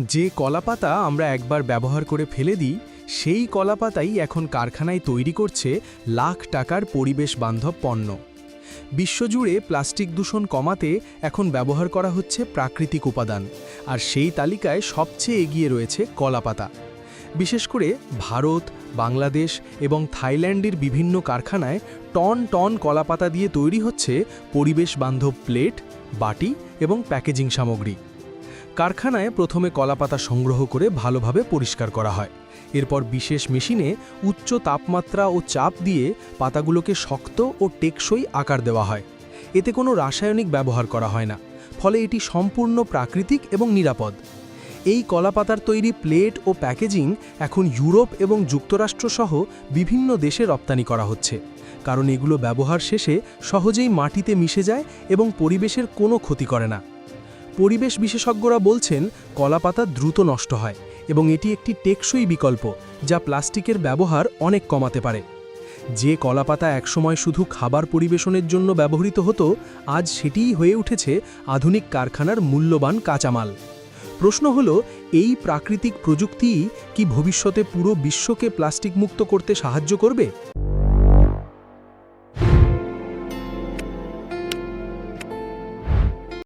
যে কলাপাতা আমরা একবার ব্যবহার করে ফেলে দিই, সেই কলাপাতাই এখন কারখানায় তৈরি করছে লাখ টাকার পরিবেশ বান্ধব পণ্য। বিশ্বজুড়ে প্লাস্টিক দূষণ কমাতে এখন ব্যবহার করা হচ্ছে প্রাকৃতিক উপাদান, আর সেই তালিকায় সবচেয়ে এগিয়ে রয়েছে কলাপাতা। বিশেষ করে ভারত, বাংলাদেশ এবং থাইল্যান্ডের বিভিন্ন কারখানায় টন টন কলাপাতা দিয়ে তৈরি হচ্ছে পরিবেশ বান্ধব প্লেট, বাটি এবং প্যাকেজিং সামগ্রী। কারখানায় প্রথমে কলাপাতা সংগ্রহ করে ভালোভাবে পরিষ্কার করা হয়। এরপর বিশেষ মেশিনে উচ্চ তাপমাত্রা ও চাপ দিয়ে পাতাগুলোকে শক্ত ও টেকসই আকার দেওয়া হয়। এতে কোনো রাসায়নিক ব্যবহার করা হয় না, ফলে এটি সম্পূর্ণ প্রাকৃতিক এবং নিরাপদ। এই কলাপাতার তৈরি প্লেট ও প্যাকেজিং এখন ইউরোপ এবং যুক্তরাষ্ট্রসহ বিভিন্ন দেশে রপ্তানি করা হচ্ছে, কারণ এগুলো ব্যবহার শেষে সহজেই মাটিতে মিশে যায় এবং পরিবেশের কোনো ক্ষতি করে না। পরিবেশ বিশেষজ্ঞরা বলছেন, কলাপাতা দ্রুত নষ্ট হয় এবং এটি একটি টেকসই বিকল্প যা প্লাস্টিকের ব্যবহার অনেক কমাতে পারে। যে কলাপাতা একসময় শুধু খাবার পরিবেশনের জন্য ব্যবহৃত হতো, আজ সেটিই হয়ে উঠেছে আধুনিক কারখানার মূল্যবান কাঁচামাল। প্রশ্ন হলো, এই প্রাকৃতিক প্রযুক্তিই কি ভবিষ্যতে পুরো বিশ্বকে প্লাস্টিক মুক্ত করতে সাহায্য করবে?